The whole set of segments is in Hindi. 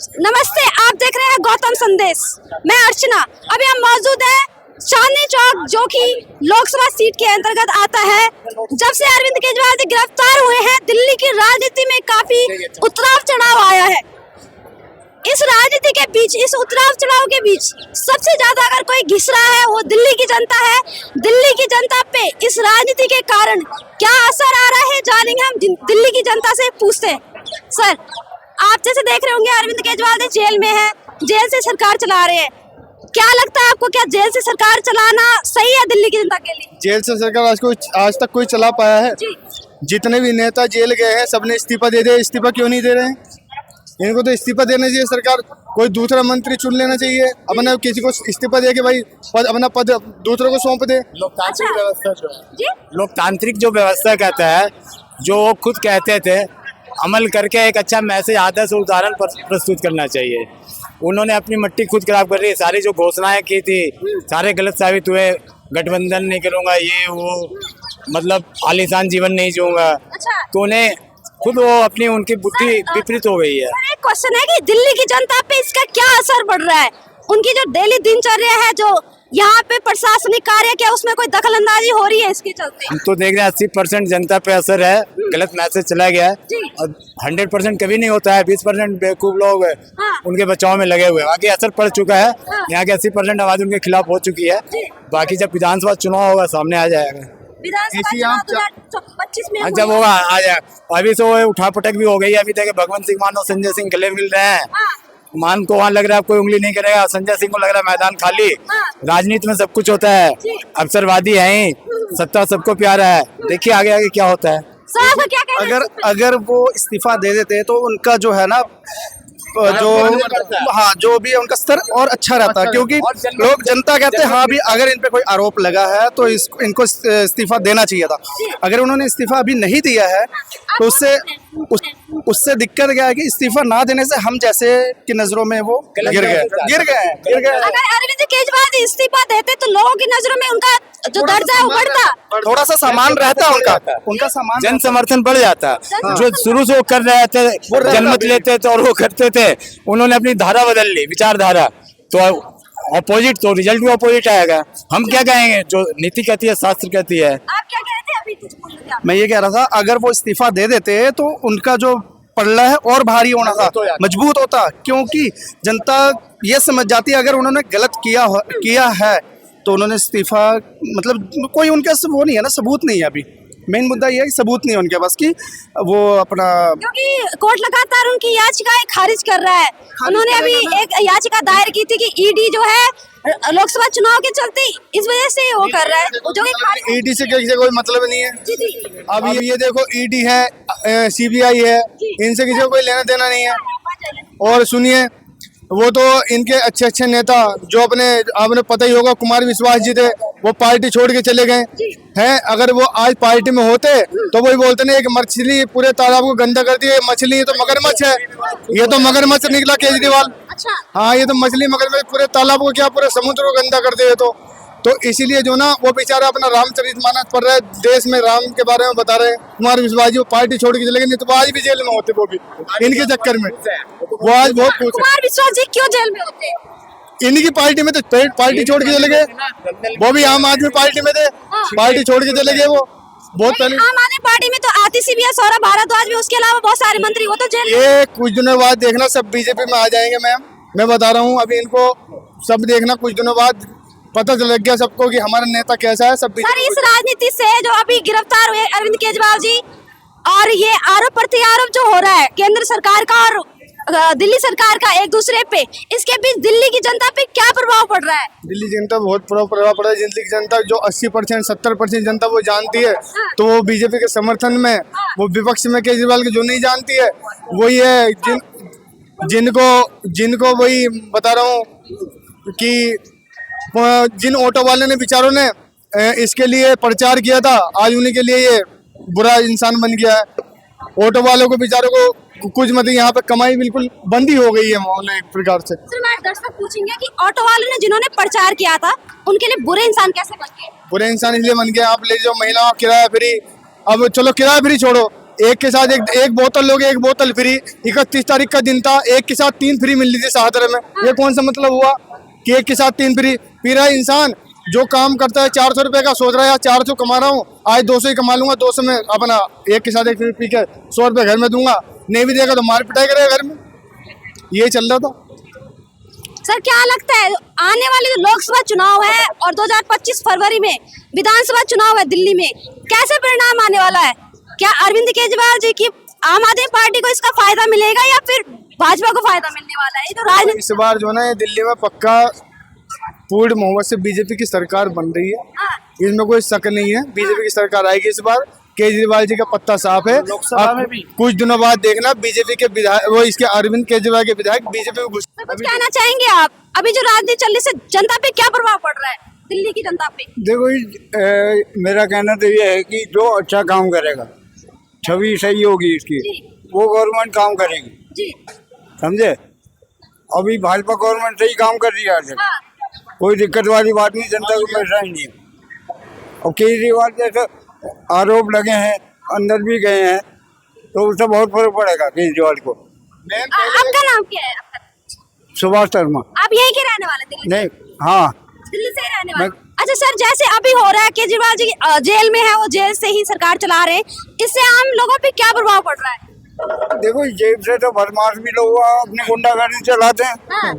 नमस्ते, आप देख रहे हैं गौतम संदेश। मैं अर्चना। अभी हम मौजूद हैं चांदनी चौक, जो कि लोकसभा सीट के अंतर्गत आता है। जब से अरविंद केजरीवाल जी गिरफ्तार हुए हैं, दिल्ली की राजनीति में काफी उतराव चढ़ाव आया है। इस राजनीति के बीच, इस उतराव चढ़ाव के बीच सबसे ज्यादा अगर कोई घिस रहा है वो दिल्ली की जनता है। दिल्ली की जनता पे इस राजनीति के कारण क्या असर आ रहा है, जानेंगे हम दिल्ली की जनता से। पूछते हैं सर, आप जैसे देख रहे होंगे अरविंद केजरीवाल जी जेल में है, जेल से सरकार चला रहे हैं। क्या लगता है आपको, क्या जेल से सरकार चलाना सही है दिल्ली की जनता के लिए? जेल से सरकार आज तक कोई चला पाया है? जितने भी नेता जेल गए हैं सबने इस्तीफा दे दिया। इस्तीफा क्यों नहीं दे रहे हैं? इनको तो इस्तीफा देना चाहिए। सरकार कोई दूसरा मंत्री चुन लेना चाहिए। अपना किसी को इस्तीफा दे के भाई अपना पद दूसरों को सौंप दे। लोकतांत्रिक व्यवस्था जो है, लोकतांत्रिक जो व्यवस्था कहता है, जो वो खुद कहते थे, अमल करके एक अच्छा मैसेज, आदर्श उदाहरण प्रस्तुत करना चाहिए। उन्होंने अपनी मिट्टी खुद खराब कर रही है। सारी जो घोषणाएं की थी सारे गलत साबित हुए। गठबंधन नहीं करूंगा, ये वो, मतलब आलीशान जीवन नहीं जीऊंगा। तो उन्हें खुद वो अपनी उनकी बुद्धि विपरीत हो गई है। एक क्वेश्चन है कि दिल्ली की जनता पे इसका क्या असर पड़ रहा है? उनकी जो डेली दिनचर्या है, जो यहाँ पे प्रशासनिक कार्य क्या उसमें कोई दखल अंदाजी हो रही है इसके चलते? हम तो देख रहे हैं 80% जनता पे असर है। गलत मैसेज चला गया है और 100% कभी नहीं होता है। 20% बेवकूफ लोग उनके बचाव में लगे हुए हैं। बाकी असर पड़ चुका है। यहाँ के 80% आवाज उनके खिलाफ हो चुकी है। बाकी जब विधानसभा चुनाव होगा सामने आ जाएगा। जब होगा आ जाएगा। अभी तो उठापटक भी हो गई है। अभी देखे भगवंत सिंह मान और संजय सिंह गले मिल रहे हैं। मान को वहाँ लग रहा है कोई उंगली नहीं करेगा, संजय सिंह को लग रहा है मैदान खाली। राजनीति में सब कुछ होता है। अवसरवादी है ही, सत्ता सबको प्यारा है। देखिए आगे आगे क्या होता है। अगर वो इस्तीफा दे देते तो उनका जो है ना, जो भी है उनका स्तर और अच्छा रहता है। क्योंकि लोग, जनता कहते हैं हाँ भी अगर इन पे कोई आरोप लगा है तो इनको इस्तीफा देना चाहिए था। अगर उन्होंने इस्तीफा अभी नहीं दिया है तो उससे दिक्कत क्या है कि इस्तीफा ना देने से हम जैसे की नजरों में वो गिर गए। अगर अरविंद केजरीवाल इस्तीफा देते तो लोगों की नजरों में उनका जो दर्जा है वो बढ़ता, थोड़ा सा सामान रहता उनका सामान, जन समर्थन बढ़ जाता। जो शुरू से वो कर रहे थे, जनमत लेते थे और वो करते थे, उन्होंने अपनी धारा बदल ली, विचारधारा। तो अपोजिट, तो रिजल्ट भी अपोजिट आएगा। हम क्या कहेंगे? जो नीति कहती है, शास्त्र कहती है। आप क्या कह रहे थे अभी? कुछ बोल रहे थे आप। मैं ये कह रहा था अगर वो इस्तीफा दे देते तो उनका जो पल्ला है और भारी होना था, मजबूत होता। क्योंकि जनता ये समझ जाती है अगर उन्होंने गलत किया है तो उन्होंने इस्तीफा, मतलब कोई उनके वो नहीं है ना, सबूत नहीं है। अभी मेन मुद्दा ये है कि सबूत नहीं है उनके पास कि वो अपना, क्योंकि कोर्ट लगातार उनकी याचिकाएं खारिज कर रहा है। उन्होंने अभी एक याचिका दायर की थी कि ईडी जो है लोकसभा चुनाव के चलते इस वजह से वो कर रहा है, जो कि ईडी से किसी कोई मतलब नहीं है। अब ये देखो, ईडी है, सीबीआई है, इनसे किसी को कोई लेना देना नहीं है। और सुनिए, वो तो इनके अच्छे अच्छे नेता जो आपने पता ही होगा, कुमार विश्वास जी थे, वो पार्टी छोड़ के चले गए हैं। अगर वो आज पार्टी में होते तो वही बोलते नहीं, एक मछली पूरे तालाब को गंदा कर दिया। मछली ये तो मगरमच्छ है, ये तो मगरमच्छ निकला केजरीवाल। हाँ, ये तो मछली मगरमच्छ पूरे तालाब को, क्या पूरे समुद्र को गंदा कर दिया। तो इसीलिए जो ना वो बेचारा अपना रामचरितमानस पढ़ रहे, देश में राम के बारे में बता रहे। कुमार विश्वास जी वो पार्टी छोड़ के चले गए, नहीं तो आज भी जेल में होते वो भी इनके चक्कर में। वो आज बहुत कुछ। कुमार विश्वास जी क्यों जेल में होते? इन्हीं पार्टी में तो पार्टी छोड़ के चले गए। वो भी आम आदमी पार्टी में थे, पार्टी छोड़ के चले गए। वो बहुत पहले आम आदमी पार्टी में तो आती सी भी है, सौरभ भारद्वाज भी, उसके अलावा बहुत सारे मंत्री, वो तो जेल। ये कुछ दिनों बाद देखना सब बीजेपी में आ जाएंगे मैम, मैं बता रहा हूँ। अभी इनको सब देखना, कुछ दिनों बाद पता चल गया सबको कि हमारा नेता कैसा है। सब सर, इस राजनीति से जो अभी गिरफ्तार हुए अरविंद केजरीवाल जी, और ये आरोप प्रत्यारोप जो हो रहा है केंद्र सरकार का और दिल्ली सरकार का एक दूसरे पे, इसके बीच दिल्ली की जनता पे क्या प्रभाव पड़ रहा है? दिल्ली जनता बहुत प्रभाव पड़ा है। दिल्ली की जनता जो 80% 70% जनता वो जानती है, तो वो बीजेपी के समर्थन में, वो विपक्ष में केजरीवाल के जो नहीं जानती है वही है। जिनको वही बता रहा हूँ कि जिन ऑटो वाले ने, बेचारों ने इसके लिए प्रचार किया था, आज उन्हीं के लिए ये बुरा इंसान बन गया है। ऑटो वालों को, बेचारों को कुछ मतलब यहाँ पे कमाई बिल्कुल बंदी हो गई है माहौल एक प्रकार से। सर, मैं दर्शक पूछेंगे कि ऑटो वालों ने जिन्होंने प्रचार किया था उनके लिए बुरे इंसान कैसे बन गए? बुरे इंसान इसलिए बन गए, आप ले जाओ महिलाओं किराया फ्री। अब चलो किराया फ्री छोड़ो, एक के साथ एक बोतल लोगे, एक बोतल फ्री। 31 तारीख का दिन था, एक के साथ 3 फ्री मिल रही थी शाहदरा में। ये कौन सा मतलब हुआ कि एक के साथ 3 फ्री? पी रहा है इंसान जो काम करता है 400 रुपए का, सोच रहा है यार 400 कमा रहा हूँ, आज 200 ही कमा लूंगा, 200 में अपना एक के साथ एक फ्री पी के 100 रुपए घर में दूंगा, नहीं भी देगा तो मार पिटाई करेगा घर में। ये चल रहा था। सर क्या लगता है आने वाले जो लोकसभा चुनाव है और 2025 फरवरी में विधानसभा चुनाव है दिल्ली में, कैसे परिणाम आने वाला है? क्या अरविंद केजरीवाल जी की आम आदमी पार्टी को इसका फायदा मिलेगा या फिर भाजपा को फायदा मिलने वाला है? ये तो राजनीति इस बार जो ना ये दिल्ली में पक्का पूर्ण बहुमत से बीजेपी की सरकार बन रही है, इसमें कोई शक नहीं है। बीजेपी की सरकार आएगी इस बार। केजरीवाल जी का पत्ता साफ है। लोकसभा में भी कुछ दिनों बाद देखना बीजेपी के विधायक, वो इसके अरविंद केजरीवाल के विधायक बीजेपी में घुस। कुछ कहना चाहेंगे आप? अभी जो राजनीति चल रही है जनता पे क्या प्रभाव पड़ रहा है, दिल्ली की जनता पे? देखो मेरा कहना तो ये है कि जो अच्छा काम करेगा, छवि सही होगी इसकी, वो गवर्नमेंट काम करेगी। जी समझे? अभी भाजपा गवर्नमेंट सही काम कर रही है आज तक। कोई दिक्कत वाली बात नहीं, जनता को परेशानी नहीं है। और केजरीवाल जैसे आरोप लगे हैं, अंदर भी गए हैं, तो उससे बहुत फर्क पड़ेगा केजरीवाल को। आपका नाम क्या है? सुभाष शर्मा। आप यहीं के रहने वाले दिल्ली? नहीं, हाँ, दिल्ली से ही रहने वाले। अच्छा सर, जैसे अभी हो रहा है केजरीवाल जी जेल में है, वो जेल से ही सरकार चला रहे हैं, इससे आम लोगों पे क्या प्रभाव पड़ रहा है? देखो जेल से तो बदमाश भी लोग अपनी गुंडागर्दी चलाते हैं। हाँ।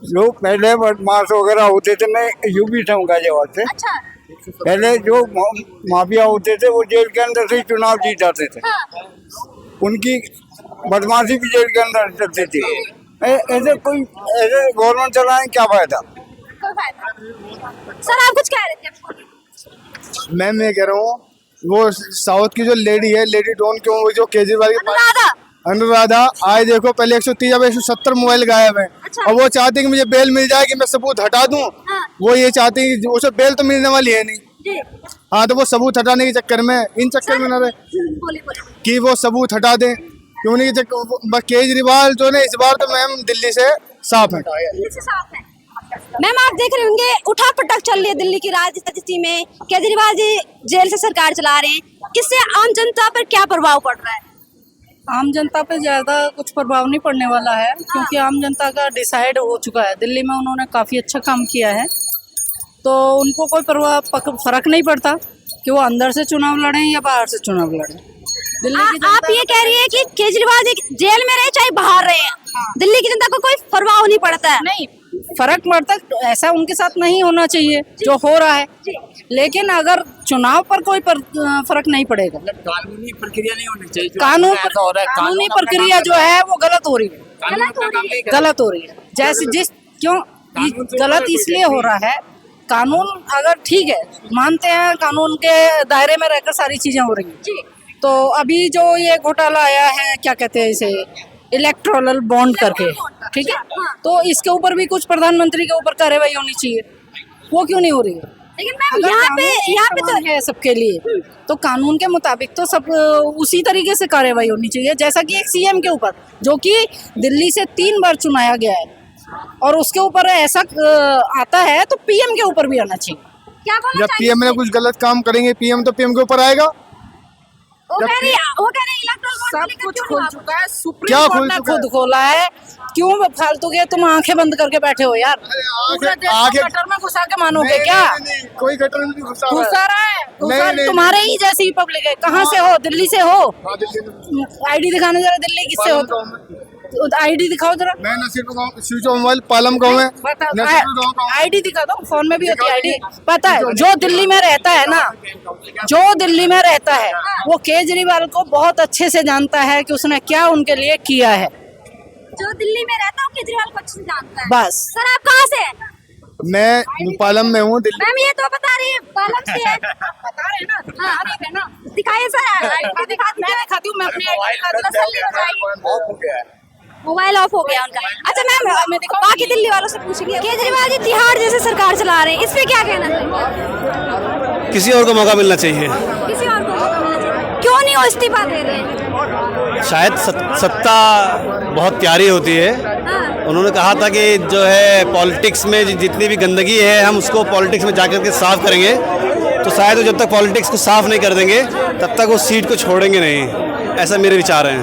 जो पहले बदमाश वगैरह होते थे, मैं यूपी से हूँ गाजियाबाद से। अच्छा। पहले जो माफिया होते थे वो जेल के अंदर से ही चुनाव जीत जाते थे। हाँ। उनकी बदमाशी भी जेल के अंदर चलती थी। ऐसे गवर्नमेंट चलाएं क्या फायदा? कोई फायदा नहीं। सर आप कुछ कह रहे थे? मैं कह रहा हूँ वो साउथ की जो लेडी है, लेडी डॉन क्यों, वो जो केजरीवाल की अनुराधा, आज देखो पहले 130 अब 170 मोबाइल गायब है। अच्छा। और वो चाहते हैं कि मुझे बेल मिल जाए कि मैं सबूत हटा दूं। हाँ। वो ये चाहते हैं कि उसे बेल तो मिलने वाली है नहीं। जी। हाँ, तो वो सबूत हटाने के चक्कर में, इन चक्कर में न रहे बोले। कि वो सबूत हटा दें। क्यों नहीं? केजरीवाल जो है इस बार तो मैम दिल्ली से साफ है। मैम आप देख रहे होंगे उठा पटक चल रही है दिल्ली की राजनीति में। केजरीवाल जी जेल से सरकार चला रहे हैं, इससे आम जनता पर क्या प्रभाव पड़ रहा है? आम जनता पे ज़्यादा कुछ प्रभाव नहीं पड़ने वाला है, क्योंकि आम जनता का डिसाइड हो चुका है। दिल्ली में उन्होंने काफ़ी अच्छा काम किया है, तो उनको कोई फर्क नहीं पड़ता कि वो अंदर से चुनाव लड़ें या बाहर से चुनाव लड़ें। दिल्ली की आप ये कह रही है कि केजरीवाल जी जेल में रहे चाहे बाहर रहे, दिल्ली की जनता को कोई प्रभाव नहीं पड़ता है? नहीं फर्क पड़ता, ऐसा उनके साथ नहीं होना चाहिए जो हो रहा है। लेकिन अगर चुनाव पर कोई फर्क नहीं पड़ेगा, कानूनी प्रक्रिया नहीं होनी चाहिए। कानूनी प्रक्रिया जो है वो गलत हो रही है, गलत हो रही है। जैसे क्यों गलत इसलिए हो रहा है, कानून अगर ठीक है, मानते हैं कानून के दायरे में रहकर सारी चीजें हो रही हैं, तो अभी जो ये घोटाला आया है, क्या कहते हैं इसे, इलेक्टोरल बॉन्ड करके, ठीक है, तो इसके ऊपर भी कुछ प्रधानमंत्री के ऊपर कार्रवाई होनी चाहिए। वो क्यों नहीं हो रही है? लेकिन मैम यहाँ पे तो है सबके लिए, तो कानून के मुताबिक तो सब उसी तरीके से कार्रवाई होनी चाहिए। जैसा कि एक सीएम के ऊपर, जो कि दिल्ली से 3 बार चुनाया गया है, और उसके ऊपर ऐसा आता है, तो पीएम के ऊपर भी आना चाहिए। क्या बोलना जब पीएम ने कुछ गलत काम करेंगे, पीएम तो पीएम के ऊपर आएगा। वो कह रही इलेक्टोरल सब कुछ खोल चुका है, सुप्रीम क्या कोर्ट खोल ने चुका है? खुद खोला है। क्यों फालतू के तुम आंखें बंद करके बैठे हो यार? आगे गटर में घुसा के मानोगे क्या? कोई गटर में नहीं घुसा घुसा रहा है, नहीं, तुम्हारे ही जैसी पब्लिक है। कहाँ से हो? दिल्ली से हो? नहीं। आईडी दिखाने जरा, दिल्ली किससे हो? आईडी दिखाओ जरा। मैं नसीब गाँव, स्विच ऑफ मोबाइल पालम गाँव है। आईडी दिखा दो, फोन में भी होती है आईडी। पता है जो दिल्ली में रहता है ना, जो दिल्ली में रहता है, वो केजरीवाल को बहुत अच्छे से जानता है कि उसने क्या उनके लिए किया है। जो दिल्ली में रहता है केजरीवाल को अच्छे से जानता है। बस। सर आप कहाँ से हैं? मैं पालम में हूँ, दिल्ली। मैम ये तो बता रही है पालम से है। बता रहे ना? हाँ, दिखाइए सर, आईडी दिखाती है। दिखाती हूँ मैं अपनी मोबाइल ऑफ हो गया उनका। अच्छा मैम, बाकी दिल्ली वालों से पूछेंगे, केजरीवाल जी तिहाड़ जैसे सरकार चला रहे हैं, इस पे क्या कहना चाहिए? किसी और को मौका मिलना चाहिए। किसी और को मौका मिलना चाहिए। क्यों नहीं वो इस्तीफा दे रहे हैं? शायद सत्ता बहुत प्यारी होती है। हाँ। उन्होंने कहा था कि जो है पॉलिटिक्स में जितनी भी गंदगी है, हम उसको पॉलिटिक्स में जाकर के साफ करेंगे। तो शायद जब तक पॉलिटिक्स को साफ नहीं कर देंगे, तब तक वो सीट को छोड़ेंगे नहीं। ऐसा मेरे विचार हैं।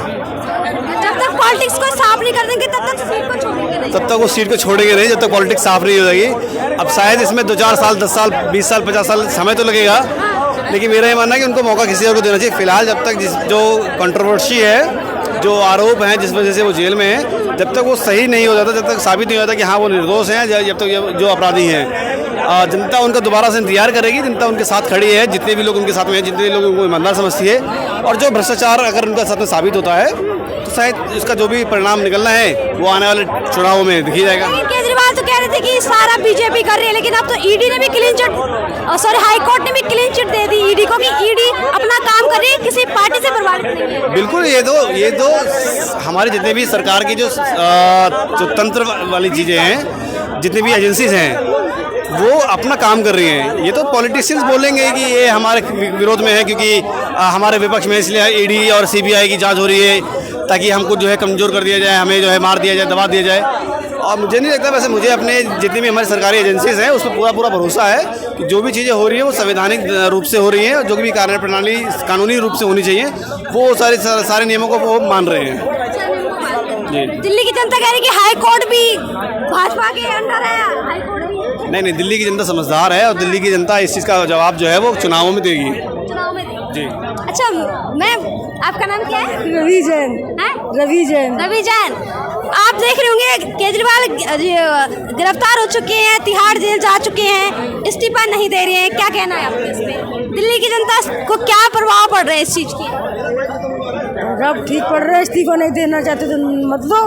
जब तक पॉलिटिक्स को साफ नहीं कर देंगे तब तक सीट को छोड़ेंगे नहीं। तब तक वो सीट को छोड़ेंगे नहीं जब तक पॉलिटिक्स साफ नहीं हो जाएगी। अब शायद इसमें 2-4 साल, 10 साल, 20 साल, 50 साल समय तो लगेगा, लेकिन मेरा ये मानना है कि उनको मौका किसी और को देना चाहिए। फिलहाल जब तक जो कंट्रोवर्सी है, जो आरोप हैं जिस वजह से वो जेल में है, जब तक वो सही नहीं हो जाता, जब तक साबित नहीं हो जाता कि हाँ वो निर्दोष हैं, जब तक जो अपराधी हैं, जनता उनका दोबारा से इंतजार करेगी। जनता उनके साथ खड़ी है, जितने भी लोग उनके साथ में हैं, जितने भी लोग उनको ईमानदार समझती है। और जो भ्रष्टाचार अगर उनका साथ में साबित होता है तो शायद इसका जो भी परिणाम निकलना है वो आने वाले चुनावों में दिख ही जाएगा। केजरीवाल तो कह रहे थे कि सारा बीजेपी कर रही है, लेकिन अब तो ईडी ने भी clean chit, sorry high court ने भी क्लीन चिट दे दी ईडी को कि ईडी अपना काम कर रही है, किसी पार्टी से प्रभावित नहीं है। बिल्कुल, ये तो हमारे जितने भी सरकार की जो तंत्र वाली चीज़ें हैं, जितनी भी एजेंसीज हैं, वो अपना काम कर रही हैं। ये तो पॉलिटिशियंस बोलेंगे कि ये हमारे विरोध में है क्योंकि हमारे विपक्ष में, इसलिए ईडी और सीबीआई की जांच हो रही है ताकि हमको जो है कमज़ोर कर दिया जाए, हमें जो है मार दिया जाए, दबा दिया जाए। और मुझे नहीं लगता, वैसे मुझे अपने जितनी भी हमारी सरकारी एजेंसीज हैं उस पर पूरा भरोसा है कि जो भी चीज़ें हो रही हैं वो संवैधानिक रूप से हो रही हैं, और जो भी कार्य प्रणाली कानूनी रूप से होनी चाहिए वो सारे नियमों को वो मान रहे हैं। जी। दिल्ली की जनता कह रही है कि हाई कोर्ट भी भाजपा के अंडर है, हाई कोर्ट भी। नहीं, दिल्ली की जनता समझदार है और दिल्ली की जनता इस चीज़ का जवाब जो है वो चुनावों में देगी। चुनाव में जी। अच्छा मैम, आपका नाम क्या है? रवि जैन। रवि जैन। रवि जैन, आप देख रहे होंगे केजरीवाल गिरफ्तार हो चुके हैं, तिहाड़ जेल जा चुके हैं, इस्तीफा नहीं दे रहे हैं, क्या कहना है आपको इस पे? दिल्ली की जनता को क्या प्रभाव पड़ रहा है इस चीज़ की? अब ठीक पड़ रहा है, इस्तीफा नहीं देना चाहते तो मत दो।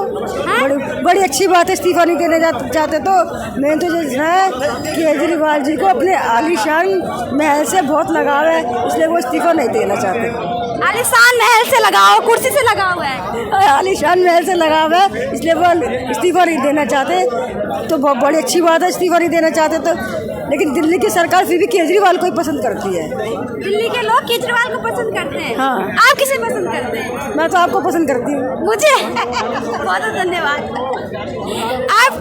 बड़ी अच्छी बात है, इस्तीफा नहीं देना चाहते तो। मेन तो जो है केजरीवाल जी को अपने आलीशान महल से बहुत लगाव है, इसलिए वो इस्तीफा नहीं देना चाहते। आलीशान महल से लगाओ, कुर्सी से लगा हुआ है, आलीशान महल से लगाव है, इसलिए वो इस्तीफा नहीं देना चाहते। तो बहुत बड़ी अच्छी बात है, इस्तीफा नहीं देना चाहते तो। लेकिन दिल्ली की सरकार फिर भी केजरीवाल को ही पसंद करती है। दिल्ली के लोग केजरीवाल को पसंद करते हैं। हाँ। आप किसे पसंद करते हैं? मैं तो आपको पसंद करती हूँ। मुझे बहुत बहुत धन्यवाद। आप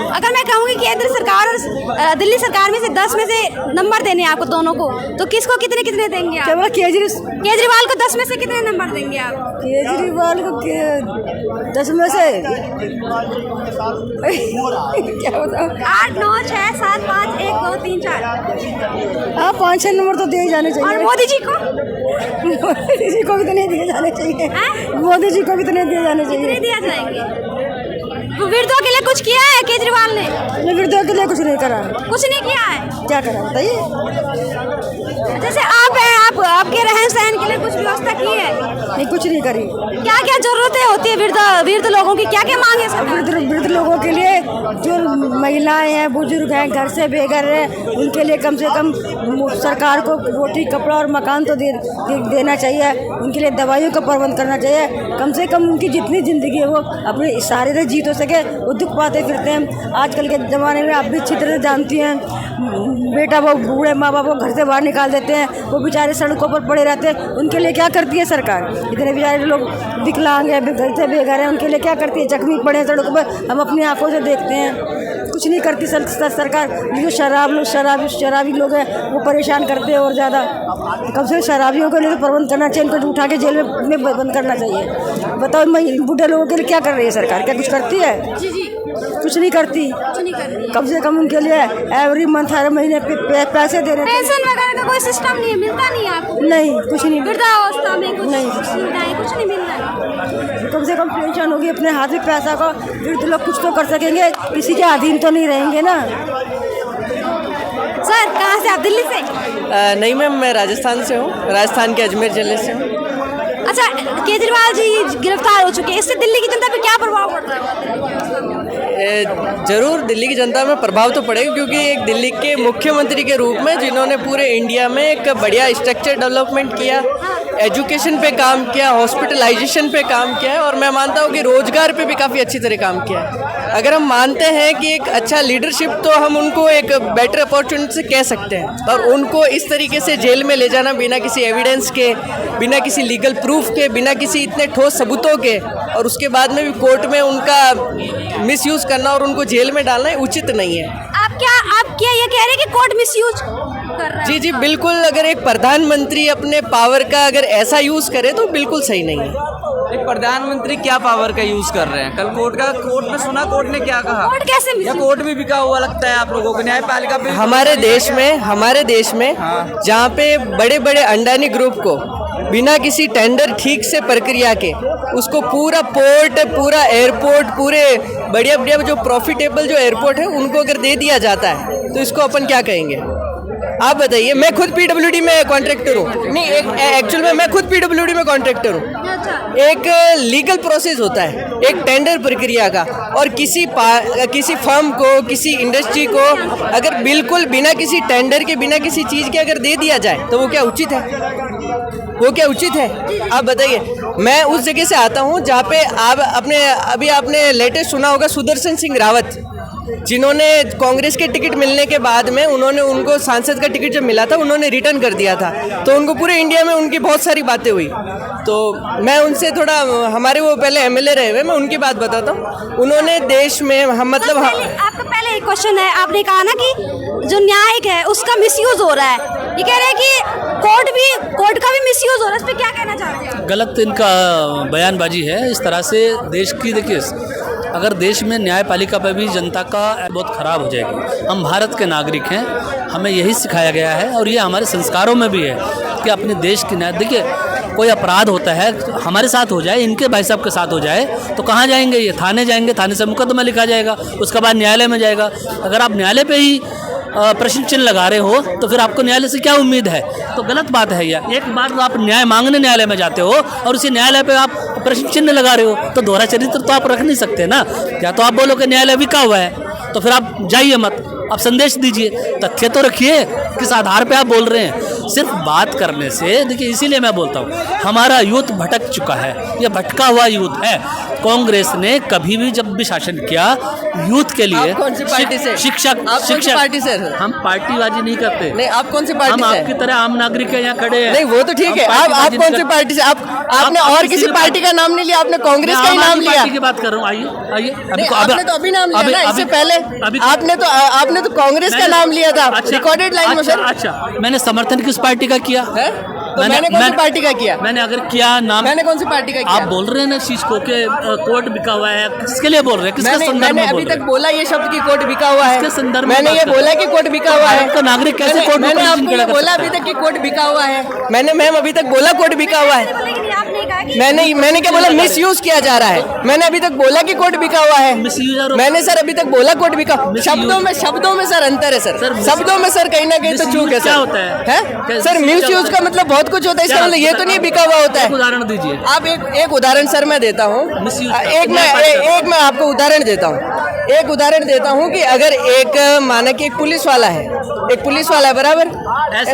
अगर मैं कहूँगी केंद्र सरकार और दिल्ली सरकार में से 10 में से नंबर देने हैं आपको दोनों को, तो किसको कितने कितने देंगे आप? केवल केजरीवाल को 10 में से कितने नंबर देंगे आप? केजरीवाल को 10 में से क्या बताऊँ? 8, 9, 6, 7, 5, 1, 2, 3, 4। हाँ, 5-6 नंबर तो दिए जाने चाहिए। और मोदी जी को? मोदी जी को भी तो नहीं दिए जाने चाहिए। मोदी जी को भी तो नहीं दिए जाने चाहिए। कितने दिया जाएंगे? वृद्धों के लिए कुछ किया है केजरीवाल ने? वृद्धों के लिए कुछ नहीं करा। कुछ नहीं किया है? क्या करा बताइए? जैसे आप हैं, आपके रहन सहन के लिए कुछ व्यवस्था की है? नहीं, कुछ नहीं करी। क्या क्या जरूरतें होती है वृद्ध लोगों की, क्या क्या मांगे सरकार? वृद्ध लोगों के लिए जो महिलाएं हैं, बुजुर्ग हैं, घर से बेघर हैं, उनके लिए कम से कम सरकार को रोटी, कपड़ा और मकान तो देना चाहिए। उनके लिए दवाइयों का प्रबंध करना चाहिए। कम से कम उनकी जितनी ज़िंदगी है वो अपने इशारे से जी तो सके। वो दुख पाते फिरते हैं आजकल के ज़माने में, आप भी अच्छी तरह जानती हैं। बेटा वो बूढ़े माँ बाप को घर से बाहर निकाल देते हैं, वो बेचारे सड़कों पर पड़े रहते हैं। उनके लिए क्या करती है सरकार? इतने बेचारे लोग विकलांग हैं, घर से बेघर हैं, उनके लिए क्या करती है? जख्मी पड़े हैं सड़कों पर, हम अपनी आंखों से देखते हैं। कुछ नहीं करती सरकार। जो शराबी लोग हैं वो परेशान करते हैं और ज़्यादा। कम से कम शराबियों के लिए तो प्रबंध करना चाहिए, उनको उठा के जेल में बंद करना चाहिए। बताओ बूढ़े लोगों के लिए क्या कर रही है सरकार? क्या कुछ करती है? जी जी, कुछ नहीं करती। कम से कम उनके लिए एवरी मंथ, हर महीने पैसे दे रहे हैं। पेंशन वगैरह का कोई सिस्टम नहीं है, मिलता नहीं है आपको? नहीं, कुछ नहीं। वृद्धावस्था में कुछ नहीं, कुछ नहीं मिल रहा है। कम से कम पेंशन होगी, अपने हाथ में पैसा का, फिर तो लोग कुछ तो कर सकेंगे, किसी के अधीन तो नहीं रहेंगे ना। सर कहाँ से आप? दिल्ली से? नहीं मैम, मैं राजस्थान से हूँ, राजस्थान के अजमेर जिले से हूँ। अच्छा, केजरीवाल जी गिरफ्तार हो चुके हैं, इससे दिल्ली की जनता पे क्या प्रभाव पड़ रहा है? जरूर दिल्ली की जनता में प्रभाव तो पड़ेगा, क्योंकि एक दिल्ली के मुख्यमंत्री के रूप में जिन्होंने पूरे इंडिया में एक बढ़िया स्ट्रक्चर डेवलपमेंट किया, एजुकेशन पे काम किया, हॉस्पिटलाइजेशन पे काम किया है, और मैं मानता हूँ कि रोजगार पे भी काफ़ी अच्छी तरह काम किया है। अगर हम मानते हैं कि एक अच्छा लीडरशिप, तो हम उनको एक बेटर अपॉर्चुनिटी से कह सकते हैं। और उनको इस तरीके से जेल में ले जाना बिना किसी एविडेंस के, बिना किसी लीगल प्रूफ के, बिना किसी इतने ठोस सबूतों के, और उसके बाद में भी कोर्ट में उनका मिसयूज़ करना और उनको जेल में डालना उचित नहीं है। आप क्या ये कह रहे हैं कि कोर्ट मिसयूज कर रहा है। जी जी बिल्कुल, अगर एक प्रधानमंत्री अपने पावर का अगर ऐसा यूज़ करे तो बिल्कुल सही नहीं है। एक प्रधानमंत्री क्या पावर का यूज कर रहे हैं? कल कोर्ट में सुना, कोर्ट ने क्या कहा? कोर्ट कैसे या कोर्ट भी बिका हुआ लगता है आप लोगों को? न्यायपालिका पे हमारे देश में जहाँ पे बड़े बड़े अंडानी ग्रुप को बिना किसी टेंडर ठीक से प्रक्रिया के उसको पूरा पोर्ट, पूरा एयरपोर्ट, पूरे बढ़िया बढ़िया जो प्रॉफिटेबल जो एयरपोर्ट है उनको अगर दे दिया जाता है तो इसको अपन क्या कहेंगे? आप बताइए। मैं खुद पीडब्ल्यूडी में कॉन्ट्रैक्टर हूँ। नहीं, एक्चुअल में मैं खुद पीडब्ल्यूडी में कॉन्ट्रैक्टर हूँ। एक लीगल प्रोसेस होता है एक टेंडर प्रक्रिया का, और किसी फर्म को, किसी इंडस्ट्री को अगर बिल्कुल बिना किसी टेंडर के, बिना किसी चीज़ के अगर दे दिया जाए तो वो क्या उचित है? वो क्या उचित है? आप बताइए। मैं उस जगह से आता हूँ जहाँ पे अभी आपने लेटेस्ट सुना होगा सुदर्शन सिंह रावत, जिन्होंने कांग्रेस के टिकट मिलने के बाद में उनको सांसद का टिकट जब मिला था उन्होंने रिटर्न कर दिया था, तो उनको पूरे इंडिया में उनकी बहुत सारी बातें हुई। तो मैं उनसे थोड़ा, हमारे वो पहले एमएलए रहे हुए, मैं उनकी बात बताता हूँ। उन्होंने देश में हम मतलब आपका पहले एक क्वेश्चन है, आपने कहा ना कि जो न्यायिक है उसका मिसयूज हो रहा है, ये कह रहे हैं कि कोर्ट का भी मिसयूज हो रहा है, इस पे क्या कहना चाहते हैं? गलत इनका बयानबाजी है। इस तरह से देश की, देखिए अगर देश में न्यायपालिका पर भी जनता का बहुत ख़राब हो जाएगी। हम भारत के नागरिक हैं, हमें यही सिखाया गया है और ये हमारे संस्कारों में भी है कि अपने देश की न्याय, देखिए कोई अपराध होता है हमारे साथ हो जाए, इनके भाई साहब के साथ हो जाए तो कहाँ जाएंगे? ये थाने जाएंगे, थाने से मुकदमा लिखा जाएगा, उसके बाद न्यायालय में जाएगा। अगर आप न्यायालय पे ही प्रश्न चिन्ह लगा रहे हो तो फिर आपको न्यायालय से क्या उम्मीद है? तो गलत बात है यह। एक बार आप न्याय मांगने न्यायालय में जाते हो और उसी न्यायालय पे आप प्रश्न चिन्ह लगा रहे हो तो दोहरा चरित्र तो आप रख नहीं सकते ना। या तो आप बोलो कि न्यायालय बिका हुआ है तो फिर आप जाइए मत, आप संदेश दीजिए, तथ्य तो रखिए किस आधार पे आप बोल रहे हैं। सिर्फ बात करने से, देखिए इसीलिए मैं बोलता हूँ हमारा यूथ भटक चुका है, ये भटका हुआ यूथ है। कांग्रेस ने कभी भी जब भी शासन किया यूथ के लिए, आप कौन सी पार्टी से? शिक्षक पार्टी से? हम पार्टीबाजी नहीं करते। नहीं, आप कौन सी पार्टी हम से? आपकी तरह आम नागरिक है, यहाँ खड़े हैं। नहीं, वो तो ठीक है। आप कौन सी पार्टी से? आपने और किसी पार्टी का नाम नहीं लिया, आपने कांग्रेस का ही नाम लिया। पार्टी की बात कर रहा हूँ, आइए। आपने तो अभी नाम लिया ना, इससे पहले आपने तो कांग्रेस का नाम लिया था रिकॉर्डेड लाइन में सर। अच्छा, मैंने समर्थन किस पार्टी का किया है? तो मैंने कौन सी पार्टी का किया? मैंने अगर किया नाम, मैंने कौन सी पार्टी का किया? आप बोल रहे हैं ना चीज को कि कोर्ट बिका हुआ है, किसके लिए बोल रहे हैं? किसके संदर्भ में बोल रहे हैं? मैंने अभी तक बोला ये शब्द की कोर्ट बिका हुआ है, किसके संदर्भ में? मैंने ये बोला कि कोर्ट बिका हुआ है। तो नागरिक कैसे कोर्ट में? मैंने आपको ये बोला अभी तक कि कोर्ट बिका हुआ है। मैंने मैम अभी तक बोला कोर्ट बिका हुआ है। मैंने क्या बोला? मिस यूज किया जा रहा है। मैंने अभी तक बोला कि कोर्ट बिका हुआ है। मैंने सर अभी तक बोला कोर्ट बिका। शब्दों में सर अंतर है सर, शब्दों में सर कहीं ना कहीं तो चूक है सर। होता है सर मिस यूज का मतलब बहुत कुछ होता है, इसका मतलब ये तो नहीं बिका हुआ होता है। उदाहरण दीजिए आप। एक उदाहरण सर मैं देता हूँ, एक मैं आपको उदाहरण देता हूँ कि अगर एक माना कि एक पुलिस वाला है बराबर,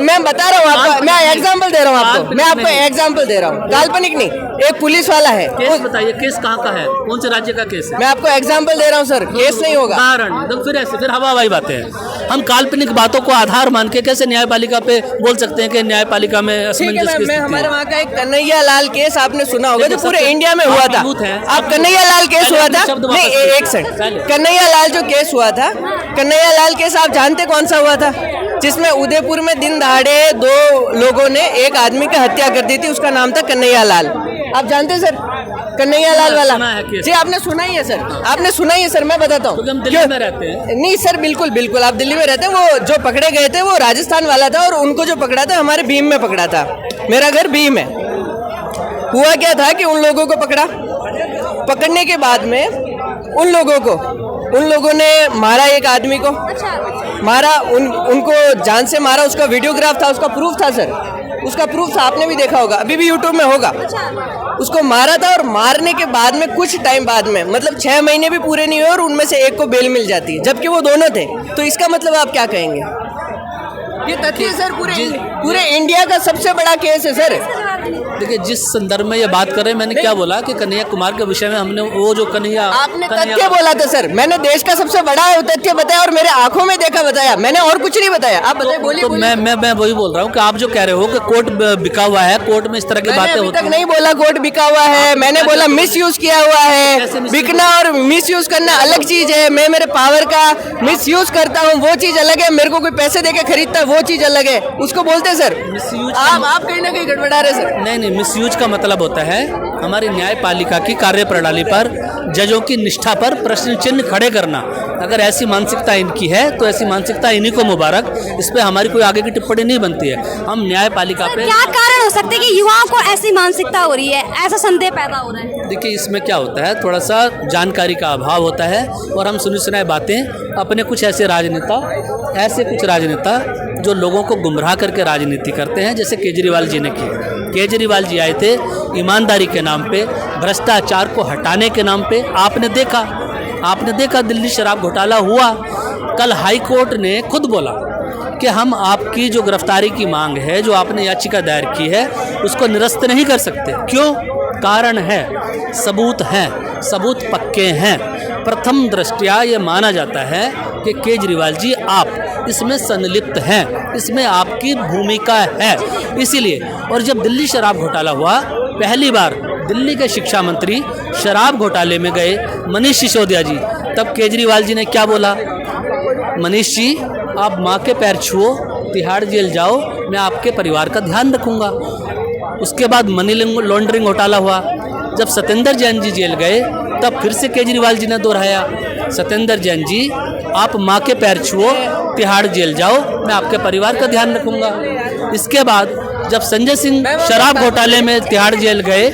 मैं बता रहा हूँ आपको, मैं एग्जांपल दे रहा हूँ आपको, मैं आपको एग्जांपल दे रहा हूँ, काल्पनिक नहीं। एक पुलिस वाला है, केस बताइए, केस कहाँ का है, कौन से राज्य का केस है? मैं आपको एग्जांपल दे रहा हूँ सर, केस नहीं होगा। उदाहरण एकदम फिर हवाई बातें हैं। हम काल्पनिक बातों को आधार मान के कैसे न्यायपालिका पे बोल सकते हैं कि न्यायपालिका में असमंजस की? मैं हमारे वहाँ का एक कन्हैया लाल केस आपने सुना होगा जो पूरे इंडिया में हुआ था। आप कन्हैया लाल केस हुआ था, नहीं एक सेकंड, कन्हैया लाल जो केस हुआ था, कन्हैया लाल केस आप जानते कौन सा हुआ था? जिसमें उदयपुर में दिन दहाड़े 2 लोगों ने एक आदमी की हत्या कर दी थी, उसका नाम था कन्हैया लाल। आप जानते सर कन्हैया लाल वाला? जी आपने सुना ही है सर, आपने सुना ही है सर। मैं बताता हूँ, हम दिल्ली में रहते हैं। नहीं सर, बिल्कुल आप दिल्ली में रहते हैं। वो जो पकड़े गए थे वो राजस्थान वाला था, और उनको जो पकड़ा था हमारे भीम में पकड़ा था। मेरा घर भीम है। हुआ क्या था कि उन लोगों को पकड़ने के बाद में उन लोगों ने मारा, एक आदमी को मारा, उनको जान से मारा। उसका वीडियोग्राफ था, उसका प्रूफ था सर, उसका प्रूफ था, आपने भी देखा होगा, अभी भी यूट्यूब में होगा। उसको मारा था, और मारने के बाद में कुछ टाइम बाद में, मतलब 6 महीने भी पूरे नहीं हुए और उनमें से एक को बेल मिल जाती है, जबकि वो दोनों थे। तो इसका मतलब आप क्या कहेंगे? ये तथ्य सर पूरे इंडिया का सबसे बड़ा केस है सर। देखिए, जिस संदर्भ में ये बात कर रहे हैं, मैंने क्या बोला कि कन्हैया कुमार के विषय में हमने वो जो कन्हैया आपने तथ्य बोला था सर, मैंने देश का सबसे बड़ा तथ्य बताया और मेरे आंखों में देखा बताया, मैंने और कुछ नहीं बताया। आप बताइए, बोलिए। तो मैं वही बोल रहा हूँ कि आप जो कह रहे हो कि कोर्ट बिका हुआ है, कोर्ट में इस तरह की बातें होती हैं। नहीं बोला कोर्ट बिका हुआ है, मैंने बोला मिस यूज किया हुआ है। बिकना और मिस यूज करना अलग चीज है। मैं मेरे पावर का मिस यूज करता हूँ, वो चीज अलग है। मेरे को कोई पैसे देके खरीदता है, वो चीज अलग है, उसको बोलते हैं सर मिसयूज। आप कहीं ना कहीं गड़बड़ा रहे सर। नहीं, मिसयूज का मतलब होता है हमारी न्यायपालिका की कार्यप्रणाली पर, जजों की निष्ठा पर प्रश्न चिन्ह खड़े करना। अगर ऐसी मानसिकता इनकी है तो ऐसी मानसिकता इन्हीं को मुबारक, इस पे हमारी कोई आगे की टिप्पणी नहीं बनती है। हम न्यायपालिका पे क्या कारण हो सकते हैं कि युवाओं को ऐसी मानसिकता हो रही है, ऐसा संदेह पैदा हो रहा है? देखिए, इसमें क्या होता है, थोड़ा सा जानकारी का अभाव होता है और हम सुनी सुनाई बातें अपने कुछ ऐसे राजनेता जो लोगों को गुमराह करके राजनीति करते हैं, जैसे केजरीवाल जी ने की। केजरीवाल जी आए थे ईमानदारी के नाम पे, भ्रष्टाचार को हटाने के नाम पे। आपने देखा दिल्ली शराब घोटाला हुआ। कल हाई कोर्ट ने खुद बोला कि हम आपकी जो गिरफ्तारी की मांग है, जो आपने याचिका दायर की है, उसको निरस्त नहीं कर सकते। क्यों? कारण है, सबूत पक्के हैं। प्रथम दृष्टया ये माना जाता है कि केजरीवाल जी आप इसमें संलिप्त हैं, इसमें आपकी भूमिका है। इसीलिए, और जब दिल्ली शराब घोटाला हुआ, पहली बार दिल्ली के शिक्षा मंत्री शराब घोटाले में गए, मनीष सिसोदिया जी, तब केजरीवाल जी ने क्या बोला? मनीष जी, आप माँ के पैर छुओ, तिहाड़ जेल जाओ, मैं आपके परिवार का ध्यान रखूँगा। उसके बाद मनी लॉन्ड्रिंग घोटाला हुआ, जब सत्येंद्र जैन जी जेल गए, तब फिर से केजरीवाल जी ने दोहराया, सत्येंद्र जैन जी, आप माँ के पैर छुओ, तिहाड़ जेल जाओ, मैं आपके परिवार का ध्यान रखूँगा। इसके बाद जब संजय सिंह शराब घोटाले में तिहाड़ जेल गए,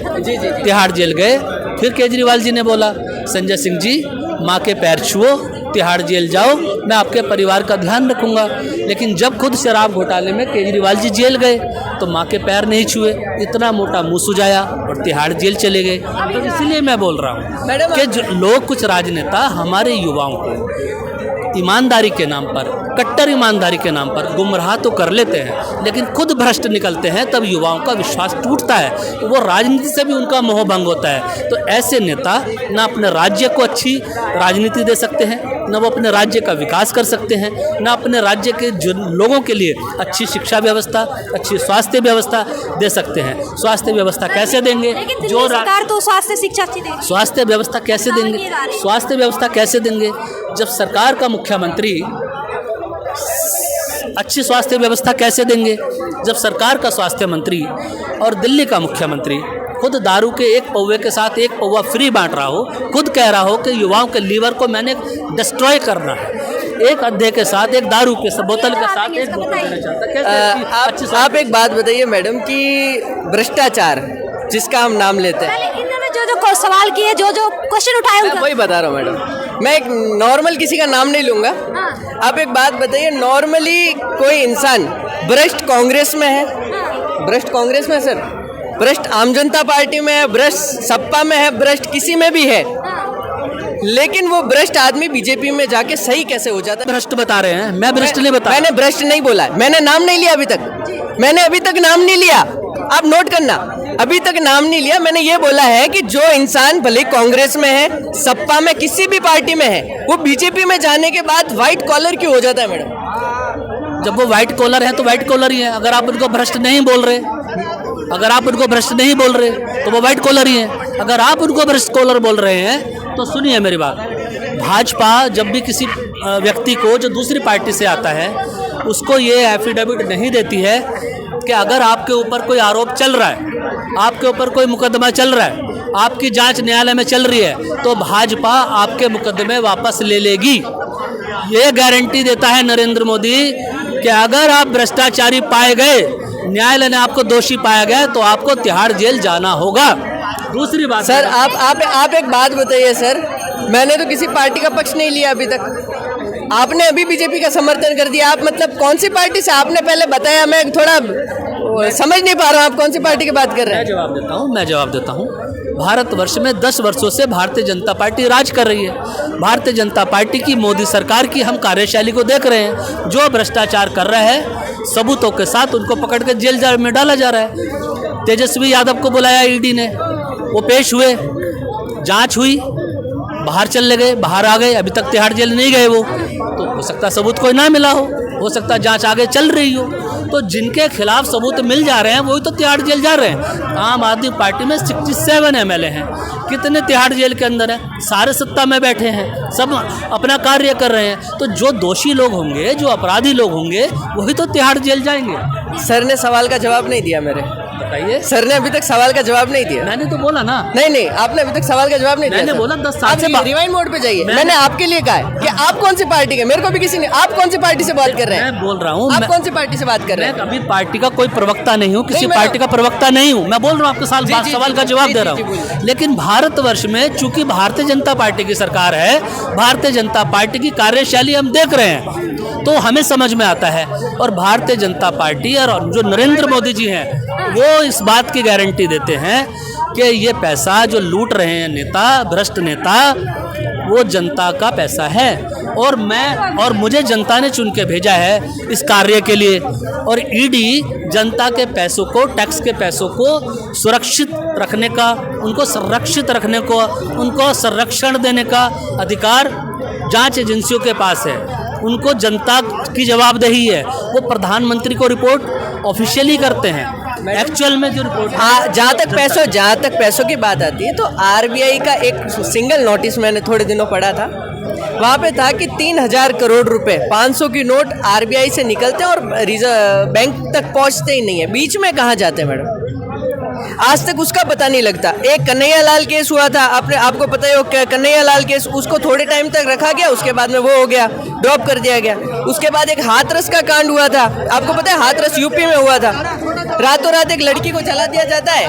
फिर केजरीवाल जी ने बोला, संजय सिंह जी, माँ के पैर छुओ, तिहाड़ जेल जाओ, मैं आपके परिवार का ध्यान रखूंगा। लेकिन जब खुद शराब घोटाले में केजरीवाल जी जेल गए तो माँ के पैर नहीं छुए, इतना मोटा मुंह सुजाया और तिहाड़ जेल चले गए। तो इसलिए मैं बोल रहा हूँ कि जो लोग, कुछ राजनेता हमारे युवाओं को ईमानदारी के नाम पर, कट्टर ईमानदारी के नाम पर गुमराह तो कर लेते हैं, लेकिन खुद भ्रष्ट निकलते हैं, तब युवाओं का विश्वास टूटता है, तो वो राजनीति से भी उनका मोह भंग होता है। तो ऐसे नेता ना अपने राज्य को अच्छी राजनीति दे सकते हैं, ना वो अपने राज्य का विकास कर सकते हैं, ना अपने राज्य के लोगों के लिए अच्छी शिक्षा व्यवस्था, अच्छी स्वास्थ्य व्यवस्था दे सकते हैं। स्वास्थ्य व्यवस्था कैसे देंगे? जो सरकार तो स्वास्थ्य शिक्षा अच्छी देगी। स्वास्थ्य व्यवस्था कैसे देंगे? स्वास्थ्य व्यवस्था कैसे देंगे जब सरकार का मुख्यमंत्री अच्छी स्वास्थ्य व्यवस्था कैसे देंगे जब सरकार का स्वास्थ्य मंत्री और दिल्ली का मुख्यमंत्री खुद दारू के एक पौवे के साथ एक पौवा फ्री बांट रहा हो, खुद कह रहा हो कि युवाओं के लीवर को मैंने डिस्ट्रॉय करना है, एक अध्याय के साथ, एक दारू के बोतल के साथ एक बोतल देना चाहता है। आप एक बात बताइए मैडम कि भ्रष्टाचार जिसका हम नाम लेते हैं, जो सवाल किए, जो क्वेश्चन उठाए, मैं वही बता रहा हूँ मैडम। मैं एक नॉर्मल किसी का नाम नहीं लूंगा। आप एक बात बताइए, नॉर्मली कोई इंसान भ्रष्ट कांग्रेस में है, भ्रष्ट कांग्रेस में सर, भ्रष्ट आम जनता पार्टी में है, भ्रष्ट सपा में है, भ्रष्ट किसी में भी है, लेकिन वो भ्रष्ट आदमी बीजेपी में जाके सही कैसे हो जाता है? भ्रष्ट बता रहे हैं, मैं भ्रष्ट नहीं बता, मैंने भ्रष्ट नहीं बोला, मैंने नाम नहीं लिया अभी तक, मैंने अभी तक नाम नहीं लिया, आप नोट करना, अभी तक नाम नहीं लिया। मैंने ये बोला है कि जो इंसान भले कांग्रेस में है, सपा में, किसी भी पार्टी में है, वो बीजेपी में जाने के बाद व्हाइट कॉलर क्यों हो जाता है मैडम? जब वो व्हाइट कॉलर है तो व्हाइट कॉलर ही है। अगर आप उनको भ्रष्ट नहीं बोल रहे, तो वो व्हाइट कॉलर ही है। अगर आप उनको भ्रष्ट कॉलर बोल रहे हैं तो सुनिए मेरी बात, भाजपा जब भी किसी व्यक्ति को जो दूसरी पार्टी से आता है उसको ये एफिडेविट नहीं देती है कि अगर आपके ऊपर कोई आरोप चल रहा है, आपके ऊपर कोई मुकदमा चल रहा है, आपकी जांच न्यायालय में चल रही है, तो भाजपा आपके मुकदमे वापस ले लेगी। ये गारंटी देता है नरेंद्र मोदी कि अगर आप भ्रष्टाचारी पाए गए, न्यायालय ने आपको दोषी पाया गया, तो आपको तिहाड़ जेल जाना होगा। दूसरी बात सर, आप एक बात बताइए सर, मैंने तो किसी पार्टी का पक्ष नहीं लिया अभी तक, आपने अभी बीजेपी का समर्थन कर दिया। आप मतलब कौन सी पार्टी से, आपने पहले बताया, मैं थोड़ा समझ नहीं पा रहा हूँ आप कौन सी पार्टी की बात कर रहे हैं। मैं जवाब देता हूँ। भारतवर्ष में 10 वर्षों से भारतीय जनता पार्टी राज कर रही है। भारतीय जनता पार्टी की, मोदी सरकार की हम कार्यशैली को देख रहे हैं। जो भ्रष्टाचार कर रहा है, सबूतों के साथ उनको पकड़ कर जेल में डाला जा रहा है। तेजस्वी यादव को बुलाया ईडी ने, वो पेश हुए, जांच हुई, बाहर चले गए, बाहर आ गए, अभी तक तिहाड़ जेल नहीं गए वो, तो हो सकता सबूत कोई ना मिला हो सकता जांच आगे चल रही हो। तो जिनके खिलाफ सबूत मिल जा रहे हैं वही तो तिहाड़ जेल जा रहे हैं। आम आदमी पार्टी में 67 MLA हैं, कितने तिहाड़ जेल के अंदर हैं? सारे सत्ता में बैठे हैं, सब अपना कार्य कर रहे हैं। तो जो दोषी लोग होंगे, जो अपराधी लोग होंगे, वही तो तिहाड़ जेल जाएंगे। सर ने सवाल का जवाब नहीं दिया मेरे। बताइए। सर ने अभी तक सवाल का जवाब नहीं दिया। मैंने तो बोला ना। नहीं, आपने अभी तक सवाल का जवाब नहीं दिया। मैंने बोला 10 साल से रिवाइंड मोड पे जाइए। मैंने आपके लिए कहा है कि आप कौन सी पार्टी के, मेरे को भी किसी ने, आप कौन सी पार्टी से बात कर रहे हैं? मैं बोल रहा हूँ, आप कौन सी पार्टी से बात कर रहे हैं? मैं अभी पार्टी का कोई प्रवक्ता नहीं हूँ, किसी पार्टी का प्रवक्ता नहीं हूँ। मैं बोल रहा हूँ आपके सवाल का जवाब दे रहा हूँ। लेकिन भारतवर्ष में चूंकि भारतीय जनता पार्टी की सरकार है, भारतीय जनता पार्टी की कार्यशैली हम देख रहे हैं, तो हमें समझ में आता है। और भारतीय जनता पार्टी और जो नरेंद्र मोदी जी हैं, वो इस बात की गारंटी देते हैं कि ये पैसा जो लूट रहे हैं नेता, भ्रष्ट नेता, वो जनता का पैसा है। और मुझे जनता ने चुन के भेजा है इस कार्य के लिए। और ईडी जनता के पैसों को, टैक्स के पैसों को सुरक्षित रखने का, उनको संरक्षित रखने को, उनको संरक्षण देने का अधिकार जांच एजेंसियों के पास है। उनको जनता की जवाबदेही है। वो प्रधानमंत्री को रिपोर्ट ऑफिशियली करते हैं। एक्चुअल में जो रिपोर्ट, जहाँ तक पैसों की बात आती है, तो आरबीआई का एक सिंगल नोटिस मैंने थोड़े दिनों पढ़ा था। वहाँ पे था कि 3000 करोड़ रुपए 500 की नोट आरबीआई से निकलते हैं और रिजर्व बैंक तक पहुँचते ही नहीं है। बीच में कहाँ जाते हैं मैडम? आज तक उसका पता नहीं लगता। एक कन्हैया लाल केस हुआ था, आपको पता ही हो, कन्हैया लाल केस, उसको थोड़े टाइम तक रखा गया, उसके बाद में वो हो गया, ड्रॉप कर दिया गया। उसके बाद एक हाथरस का कांड हुआ था, आपको पता है, हाथरस यूपी में हुआ था। रातों रात एक लड़की को चला दिया जाता है।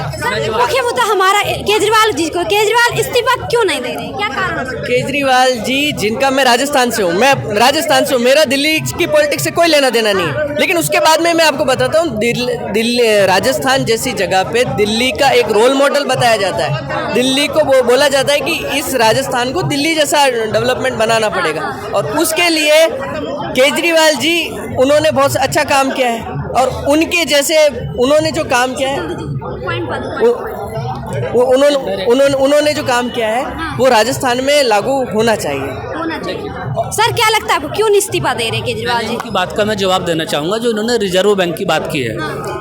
मुख्य मुद्दा हमारा केजरीवाल जी को, केजरीवाल इस्तीफा क्यों नहीं दे रहे, क्या कारण? केजरीवाल जी, जिनका मैं राजस्थान से हूँ, मेरा दिल्ली की पॉलिटिक्स से कोई लेना देना नहीं है। लेकिन उसके बाद में मैं आपको बताता हूँ, दिल्ली राजस्थान जैसी जगह पे दिल्ली का एक रोल मॉडल बताया जाता है। दिल्ली को वो बोला जाता है कि इस राजस्थान को दिल्ली जैसा डेवलपमेंट बनाना पड़ेगा, और उसके लिए केजरीवाल जी, उन्होंने बहुत अच्छा काम किया है। और उनके जैसे उन्होंने जो काम किया है, उन्होंने जो काम किया है, वो राजस्थान में लागू होना चाहिए। सर क्या लगता है आपको, क्यों इस्तीफा दे रहे हैं केजरीवाल जी? की बात का मैं जवाब देना चाहूँगा। जो इन्होंने रिजर्व बैंक की बात की है,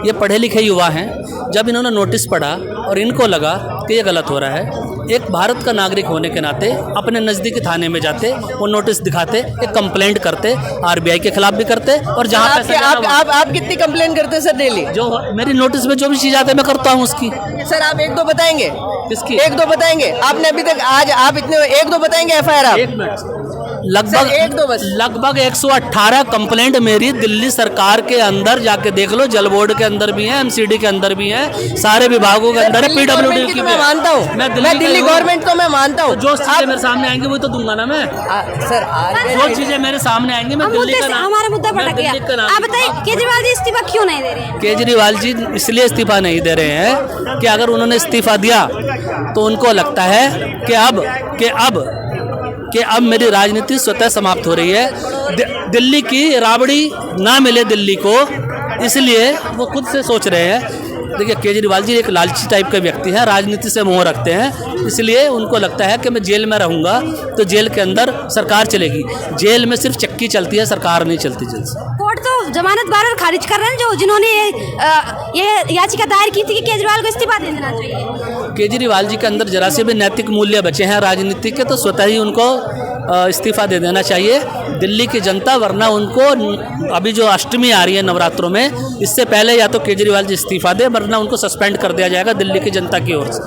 ये पढ़े लिखे युवा हैं। जब इन्होंने नोटिस पढ़ा और इनको लगा कि ये गलत हो रहा है, एक भारत का नागरिक होने के नाते अपने नज़दीकी थाने में जाते, वो नोटिस दिखाते, एक कंप्लेंट करते, आरबीआई के खिलाफ भी करते। और जहाँ आप कितनी कंप्लेंट करते हैं सर डेली? जो मेरी नोटिस में जो भी चीज़ आती है मैं करता हूँ उसकी। सर आप एक दो बताएंगे? किसकी? एक दो बताएंगे? आपने अभी तक, आज आप इतने, एक दो बताएंगे एफआईआर आप? एक मिनट। लगभग 118 कंप्लेंट मेरी दिल्ली सरकार के अंदर जाके देख लो, जल बोर्ड के अंदर भी है, एमसीडी के अंदर भी है, सारे विभागों के अंदर है, पीडब्ल्यूडी की भी। मैं मानता हूँ, मैं दिल्ली गवर्नमेंट को मैं मानता हूँ। जो चीजें मेरे सामने आएंगी वो तो दूंगा ना मैं। सर जो चीजें मेरे सामने आएंगी मैं दिल्ली का नाम, हमारा मुद्दा भटक गया। आप बताइए केजरीवाल जी इस्तीफा क्यों नहीं दे रहे हैं? केजरीवाल जी इसलिए इस्तीफा नहीं दे रहे हैं कि अगर उन्होंने इस्तीफा दिया तो उनको लगता है कि अब मेरी राजनीति स्वतः समाप्त हो रही है, दिल्ली की राबड़ी ना मिले दिल्ली को, इसलिए वो खुद से सोच रहे हैं। देखिए केजरीवाल जी एक लालची टाइप के व्यक्ति हैं, राजनीति से मोह रखते हैं, इसलिए उनको लगता है कि मैं जेल में रहूंगा तो जेल के अंदर सरकार चलेगी। जेल में सिर्फ चक्की चलती है, सरकार नहीं चलती जेल से। कोर्ट तो जमानत बार खारिज कर रहे हैं, जिन्होंने ये याचिका दायर की थी कि केजरीवाल को इस्तीफा दे देना चाहिए। केजरीवाल जी के अंदर जरा से भी नैतिक मूल्य बचे हैं राजनीति के, तो स्वतः ही उनको इस्तीफा दे देना चाहिए दिल्ली की जनता, वरना उनको अभी जो अष्टमी आ रही है नवरात्रों में, इससे पहले या तो केजरीवाल जी इस्तीफा दे, वरना उनको सस्पेंड कर दिया जाएगा दिल्ली की जनता की ओर से।